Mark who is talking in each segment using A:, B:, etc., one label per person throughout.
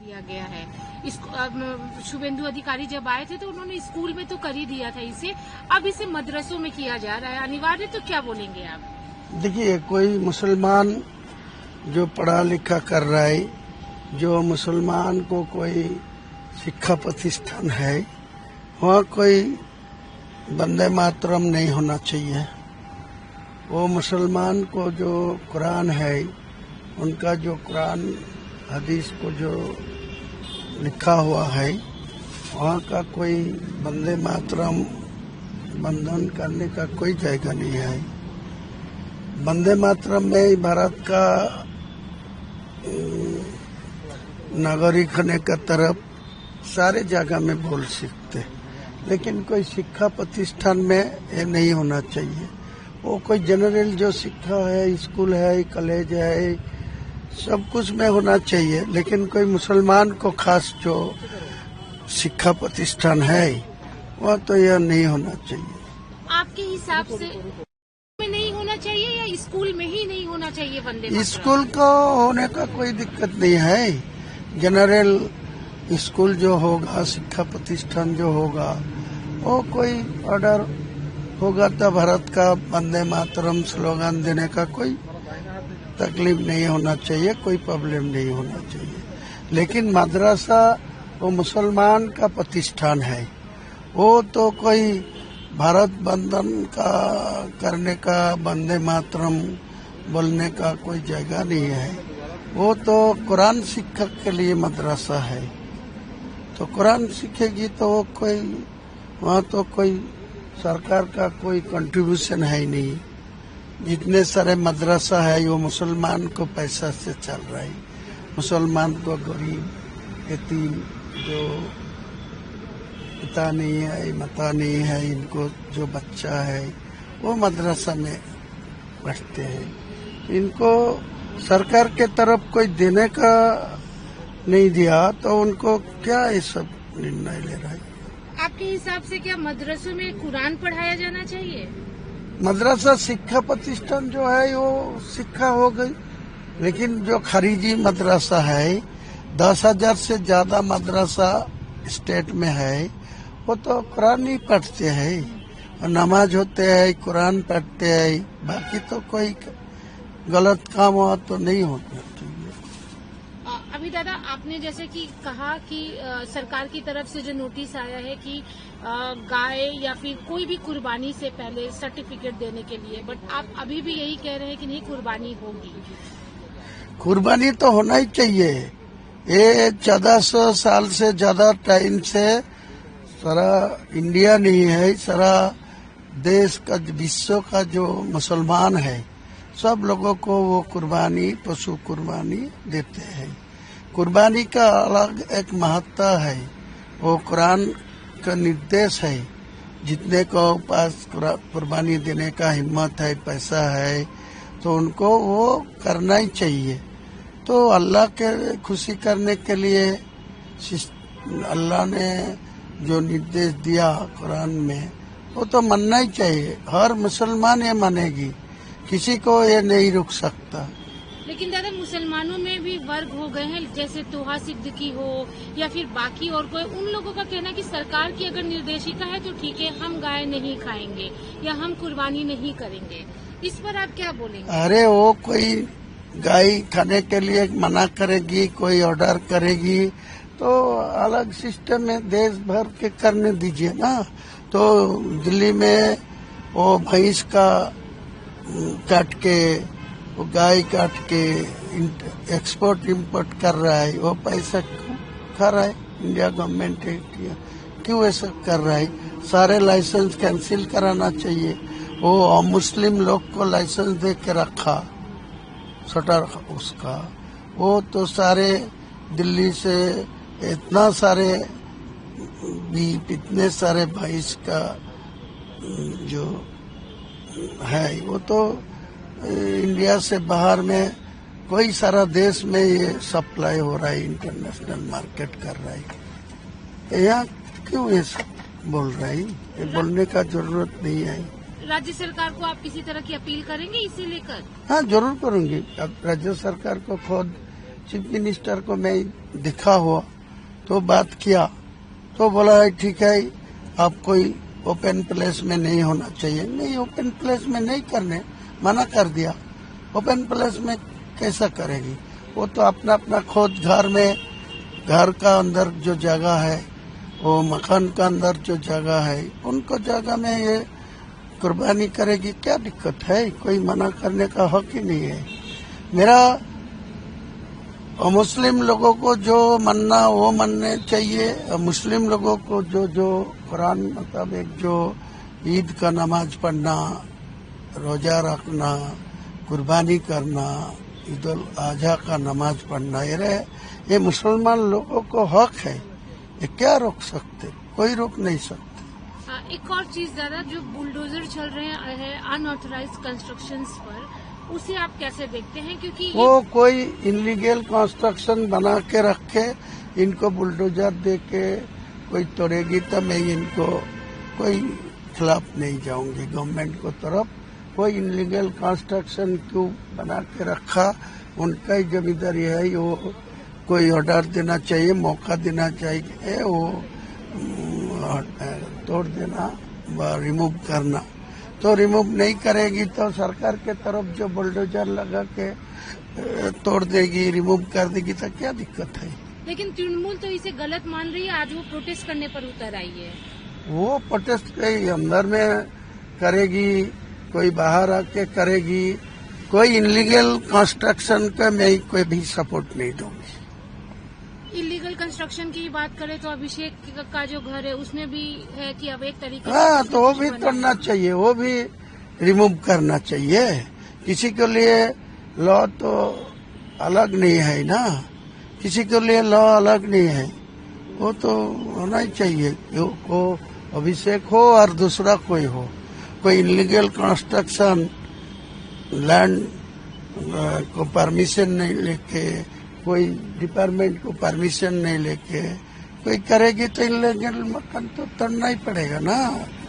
A: दिया गया है। शुभेंदु अधिकारी जब आए थे तो उन्होंने स्कूल में तो कर ही दिया था इसे, अब इसे मदरसों में किया जा रहा है अनिवार्य, तो क्या बोलेंगे आप?
B: देखिए, कोई मुसलमान जो पढ़ा लिखा कर रहा है, जो मुसलमान को कोई शिक्षा प्रतिष्ठान है, वहाँ कोई वंदे मातरम नहीं होना चाहिए। वो मुसलमान को जो कुरान है, उनका जो कुरान हदीस को जो लिखा हुआ है, वहाँ का कोई वंदे मातरम बंधन करने का कोई जगह नहीं है। वंदे मातरम में भारत का नागरिक होने का तरफ सारे जगह में बोल सकते, लेकिन कोई शिक्षा प्रतिष्ठान में ये नहीं होना चाहिए। वो कोई जनरल जो शिक्षा है, स्कूल है, कॉलेज है, सब कुछ में होना चाहिए, लेकिन कोई मुसलमान को खास जो शिक्षा प्रतिष्ठान है वह तो यह नहीं होना चाहिए।
A: आपके हिसाब से में नहीं होना चाहिए या स्कूल में ही नहीं होना चाहिए वंदे मातरम?
B: स्कूल को होने का कोई दिक्कत नहीं है। जनरल स्कूल जो होगा, शिक्षा प्रतिष्ठान जो होगा, वो कोई ऑर्डर होगा तो भारत का वंदे मातरम स्लोगन देने का कोई तकलीफ नहीं होना चाहिए, कोई प्रॉब्लम नहीं होना चाहिए। लेकिन मदरसा वो मुसलमान का प्रतिष्ठान है, वो तो कोई भारत बंधन का करने का, वंदे मातरम बोलने का कोई जगह नहीं है। वो तो कुरान शिक्षा के लिए मदरसा है, तो कुरान सीखेगी तो वो कोई वहाँ तो कोई सरकार का कोई कंट्रीब्यूशन है ही नहीं। जितने सारे मदरसा है वो मुसलमान को पैसा से चल रहा है। मुसलमान को गरीब, यतीम, जो पिता नहीं है, माता नहीं है, इनको जो बच्चा है वो मदरसा में पढ़ते हैं। इनको सरकार के तरफ कोई देने का नहीं दिया तो उनको क्या ये सब निर्णय ले रहा है?
A: आपके हिसाब से क्या मदरसों में कुरान पढ़ाया जाना चाहिए?
B: मदरसा शिक्षा प्रतिष्ठान जो है वो शिक्षा हो गई, लेकिन जो खारिजी मदरसा है, 10,000 से ज्यादा मदरसा स्टेट में है, वो तो कुरान ही पढ़ते हैं, नमाज होते हैं, कुरान पढ़ते हैं, बाकी तो कोई गलत काम हुआ तो नहीं होता चाहिए।
A: अभी दादा आपने जैसे कि कहा कि सरकार की तरफ से जो नोटिस आया है कि गाय या फिर कोई भी कुर्बानी से पहले सर्टिफिकेट देने के लिए, बट आप अभी भी यही कह रहे हैं कि नहीं कुर्बानी होगी?
B: कुर्बानी तो होना ही चाहिए। ये 1400 साल से ज्यादा टाइम से सारा इंडिया नहीं है, सारा देश का, विश्व का जो मुसलमान है, सब लोगों को वो कुर्बानी, पशु कुर्बानी देते हैं। कुर्बानी का अलग एक महत्ता है, वो कुरान का निर्देश है। जितने को पास कुर्बानी देने का हिम्मत है, पैसा है, तो उनको वो करना ही चाहिए। तो अल्लाह के खुशी करने के लिए अल्लाह ने जो निर्देश दिया कुरान में, वो तो मानना ही चाहिए। हर मुसलमान ये मानेगी, किसी को ये नहीं रुक सकता।
A: लेकिन दादा मुसलमानों में भी वर्ग हो गए हैं, जैसे तोहा सिद्दीकी हो या फिर बाकी और कोई, उन लोगों का कहना है कि सरकार की अगर निर्देशिका है तो ठीक है, हम गाय नहीं खाएंगे या हम कुर्बानी नहीं करेंगे। इस पर आप क्या बोलेंगे? अरे
B: वो कोई गाय खाने के लिए मना करेगी, कोई ऑर्डर करेगी, तो अलग सिस्टम में देश भर के करने दीजिए ना। तो दिल्ली में वो भैंस का काट के, वो गाय काट के एक्सपोर्ट इंपोर्ट कर रहा है, वो पैसा क्यों खा रहा है? इंडिया गवर्नमेंट क्यों ऐसा कर रहा है? सारे लाइसेंस कैंसिल कराना चाहिए। वो मुस्लिम लोग को लाइसेंस दे के रखा, शटर उसका, वो तो सारे दिल्ली से इतना सारे बीफ, इतने सारे भैंस का जो है, वो तो इंडिया से बाहर में कोई सारा देश में ये सप्लाई हो रहा है, इंटरनेशनल मार्केट कर रहा है। यहाँ क्यों ये सब बोल रहा है? ये बोलने का जरूरत नहीं है।
A: राज्य सरकार को आप किसी तरह की अपील करेंगे इसे लेकर?
B: हाँ, जरूर करूंगी। अब राज्य सरकार को खुद चीफ मिनिस्टर को मैं दिखा हुआ तो बात किया तो बोला है ठीक है आप कोई ओपन प्लेस में नहीं होना चाहिए। नहीं, ओपन प्लेस में नहीं करने मना कर दिया। ओपन प्लेस में कैसा करेगी? वो तो अपना अपना खुद घर में, घर का अंदर जो जगह है, वो मकान का अंदर जो जगह है, उनको जगह में ये कुर्बानी करेगी। क्या दिक्कत है? कोई मना करने का हक ही नहीं है। मेरा मुस्लिम लोगों को जो मानना वो मानने चाहिए। मुस्लिम लोगों को जो कुरान मुताबिक जो ईद का नमाज पढ़ना, रोजा रखना, कुर्बानी करना, ईद उल अजहा का नमाज पढ़ना, ये मुसलमान लोगों को हक है। ये क्या रोक सकते? कोई रोक नहीं सकते।
A: एक और चीज दादा, जो बुलडोजर चल रहे हैं अनऑथराइज्ड कंस्ट्रक्शंस पर, उसे आप कैसे देखते हैं? क्योंकि वो
B: कोई इनलीगल कंस्ट्रक्शन बना के रखे, इनको बुलडोजर दे के कोई तोड़ेगी तो मैं इनको कोई खिलाफ नहीं जाऊंगी। गवर्नमेंट को तरफ कोई इनलीगल कंस्ट्रक्शन क्यों बना के रखा, उनका ही जिम्मेदारी है। वो कोई ऑर्डर देना चाहिए, मौका देना चाहिए, वो तोड़ देना, रिमूव करना। तो रिमूव नहीं करेगी तो सरकार के तरफ जो बुलडोजर लगा के तोड़ देगी, रिमूव कर देगी, तो क्या दिक्कत है?
A: लेकिन तृणमूल तो इसे गलत मान रही है। आज वो प्रोटेस्ट करने पर उतर आई है।
B: वो प्रोटेस्ट कहीं अंदर में करेगी, कोई बाहर आके करेगी। कोई इनलीगल कंस्ट्रक्शन का मैं कोई भी सपोर्ट नहीं दूंगी।
A: इलीगल कंस्ट्रक्शन की बात करें तो अभिषेक का जो घर है उसमें भी है कि अब एक तरीके से
B: हाँ, तो वो भी तोड़ना चाहिए, वो भी रिमूव करना चाहिए। किसी के लिए लॉ तो अलग नहीं है ना, किसी के लिए लॉ अलग नहीं है। वो तो होना ही चाहिए। वो अभिषेक हो और दूसरा कोई हो, कोई इलीगल कंस्ट्रक्शन लैंड को परमिशन नहीं लेके, कोई डिपार्टमेंट को परमिशन नहीं लेके कोई करेगी तो इलीगल मकान तो तोड़ना ही पड़ेगा ना,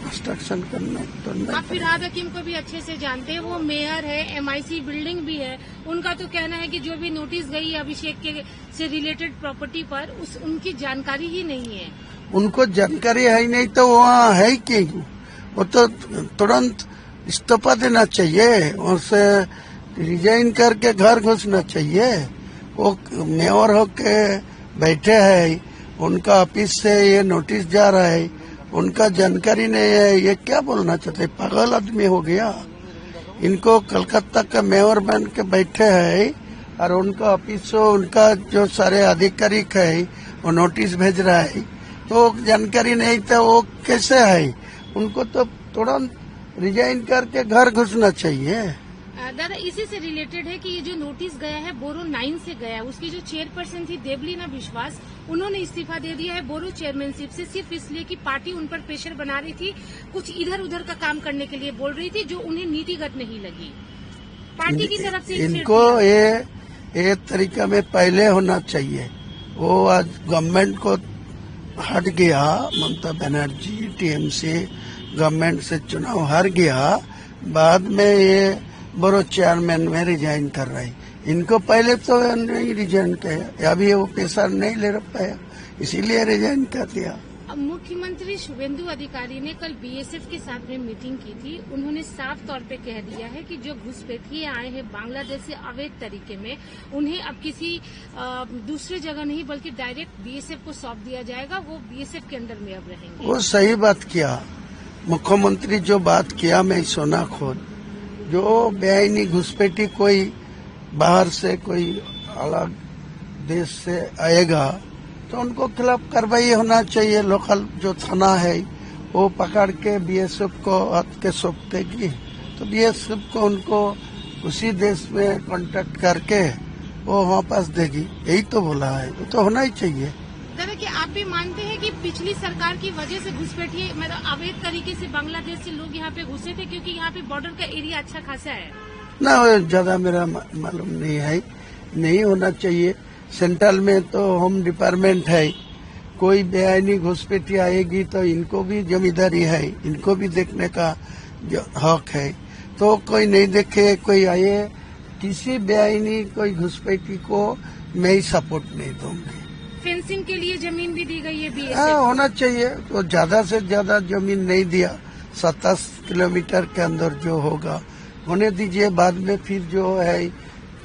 B: कंस्ट्रक्शन करना तोड़ना।
A: आप फिरहाद हकीम को भी अच्छे से जानते हैं, वो मेयर है, MIC बिल्डिंग भी है। उनका तो कहना है कि जो भी नोटिस गई है अभिषेक के से रिलेटेड प्रॉपर्टी पर, उनकी जानकारी ही नहीं है।
B: उनको जानकारी है ही नहीं तो वहाँ है कि वो तो तुरंत इस्तीफा देना चाहिए, उनसे रिजाइन करके घर घुसना चाहिए। वो मेयर होके बैठे हैं, उनका ऑफिस से ये नोटिस जा रहा है, उनका जानकारी नहीं है। ये क्या बोलना चाहते? पागल आदमी हो गया। इनको कलकत्ता का मेयर बन के बैठे हैं और उनका ऑफिस से उनका जो सारे अधिकारी है वो नोटिस भेज रहा है, तो जानकारी नहीं तो वो कैसे है? उनको तो तुरंत रिजाइन करके घर घुसना चाहिए।
A: दादा, इसी से रिलेटेड है कि ये जो नोटिस गया है बोरो 9 से गया है। उसकी जो चेयरपर्सन थी देवलीना विश्वास, उन्होंने इस्तीफा दे दिया है बोरो चेयरमैनशिप से, सिर्फ इसलिए कि पार्टी उन पर प्रेशर बना रही थी, कुछ इधर उधर का काम करने के लिए बोल रही थी जो उन्हें नीतिगत नहीं लगी। पार्टी की तरफ से
B: इनको ये तरीका में पहले होना चाहिए। वो आज गवर्नमेंट को हट गया, ममता बनर्जी TMC गवर्नमेंट से चुनाव हार गया, बाद में ये बोरो चेयरमैन में रिजाइन कर रहा है। इनको पहले तो नहीं रिजाइन किया, अभी वो पैसा नहीं ले पाया, इसीलिए रिजाइन कर दिया।
A: मुख्यमंत्री शुभेंदु अधिकारी ने कल BSF के साथ में मीटिंग की थी। उन्होंने साफ तौर पे कह दिया है कि जो घुसपैठिए आए हैं बांग्लादेश से अवैध तरीके में, उन्हें अब किसी दूसरे जगह नहीं बल्कि डायरेक्ट BSF को सौंप दिया जाएगा। वो BSF के अंडर में अब रहेंगे।
B: वो सही बात किया मुख्यमंत्री, जो बात किया मैं सुना खुद। जो बेआईनी घुसपैठी कोई बाहर से कोई अलग देश से आएगा तो उनको खिलाफ कार्रवाई होना चाहिए। लोकल जो थाना है वो पकड़ के BSF को हाथ के सौंप देगी, तो BSF को उनको उसी देश में कांटेक्ट करके वो वापस देगी। यही तो बोला है, वो तो होना ही चाहिए।
A: दादा, कि आप भी मानते हैं कि पिछली सरकार की वजह से घुसपैठिए मतलब अवैध तरीके से बांग्लादेश से लोग यहाँ पे घुसे थे, क्योंकि यहाँ पे बॉर्डर का एरिया अच्छा खासा है
B: ना? ज्यादा मेरा मालूम नहीं है, नहीं होना चाहिए। सेंट्रल में तो होम डिपार्टमेंट है, कोई बेआईनी घुसपैठी आएगी तो इनको भी जिम्मेदारी है, इनको भी देखने का हक है। तो कोई नहीं देखे, कोई आए, किसी बेआईनी कोई घुसपैठी को मैं ही सपोर्ट नहीं दूंगी।
A: फेंसिंग के लिए जमीन भी दी गई है बीएसएफ
B: हाँ,
A: को।
B: होना चाहिए। तो ज्यादा से ज्यादा जमीन नहीं दिया, 27 किलोमीटर के अंदर जो होगा होने दीजिए। बाद में फिर जो है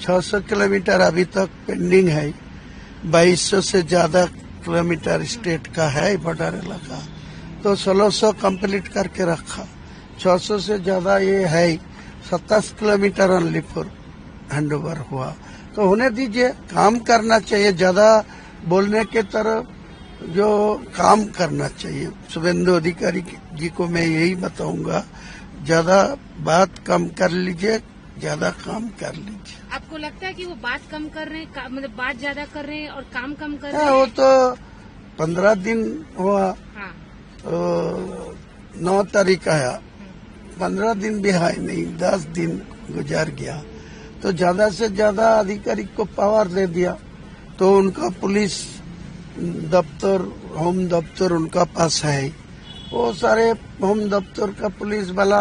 B: 600 किलोमीटर अभी तक पेंडिंग है। 2200 से ज्यादा किलोमीटर स्टेट का है बॉर्डर इलाका, तो 1600 कंप्लीट करके रखा। 600 से ज्यादा ये है, 27 किलोमीटर ओनली फॉर हैंडओवर हुआ। तो होने दीजिए, काम करना चाहिए। ज्यादा बोलने के तरफ जो काम करना चाहिए। शुभेंदु अधिकारी जी को मैं यही बताऊंगा, ज्यादा बात कम कर लीजिए, ज्यादा काम कर लीजिए।
A: आपको लगता है कि वो बात कम कर रहे हैं, मतलब बात ज्यादा कर रहे हैं और काम कम कर रहे
B: हाँ,
A: हैं?
B: वो तो 15 दिन हुआ,
A: हाँ।
B: तो 9 तारीख आया, 15 दिन भी है नहीं, 10 दिन गुजर गया। तो ज्यादा से ज्यादा अधिकारी को पावर दे दिया, तो उनका पुलिस दफ्तर, होम दफ्तर उनका पास है। वो सारे होम दफ्तर का पुलिस वाला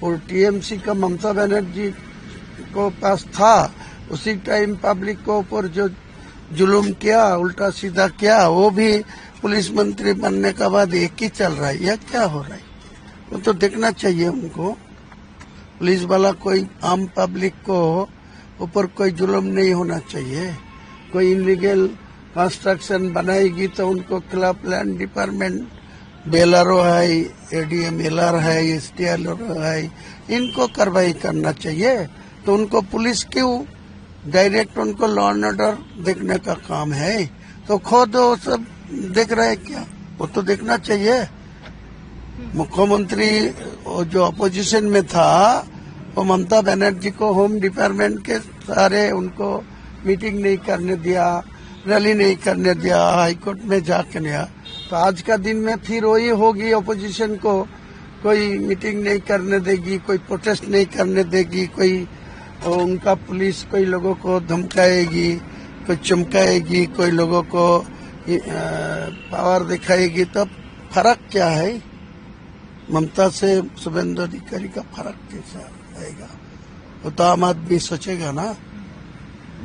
B: और टीएमसी का ममता बनर्जी को पास था। उसी टाइम पब्लिक को ऊपर जो जुलुम किया, उल्टा सीधा किया, वो भी पुलिस मंत्री बनने के बाद एक ही चल रहा है। यह क्या हो रहा है? वो तो देखना चाहिए उनको। पुलिस वाला कोई आम पब्लिक को ऊपर कोई जुलुम नहीं होना चाहिए। कोई इनलीगल कंस्ट्रक्शन बनाएगी तो उनको खिलाफ लैंड डिपार्टमेंट, बेलआरओ है, एडीएम एलआर है, एसटीएल है, इनको कार्रवाई करना चाहिए। तो उनको पुलिस क्यों डायरेक्ट, उनको लॉ एंड ऑर्डर देखने का काम है। तो खुद वो सब देख रहे हैं क्या? वो तो देखना चाहिए। मुख्यमंत्री जो अपोजिशन में था, वो ममता बनर्जी को होम डिपार्टमेंट के सारे उनको मीटिंग नहीं करने दिया, रैली नहीं करने दिया, हाईकोर्ट में जाके नहीं। तो आज का दिन में फिर वही होगी, अपोजिशन को कोई मीटिंग नहीं करने देगी, कोई प्रोटेस्ट नहीं करने देगी, कोई उनका पुलिस कोई लोगों को धमकाएगी, कोई चमकाएगी, कोई लोगों को पावर दिखाएगी। तब फर्क क्या है? ममता से शुभेंदु अधिकारी का फर्क कैसा आएगा? वो तो आम आदमी सोचेगा ना।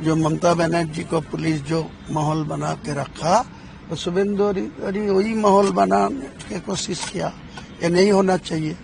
B: जो ममता बनर्जी को पुलिस जो माहौल बना के रखा, तो शुभेंदु अधिकारी वही माहौल बनाने की कोशिश किया। ये नहीं होना चाहिए।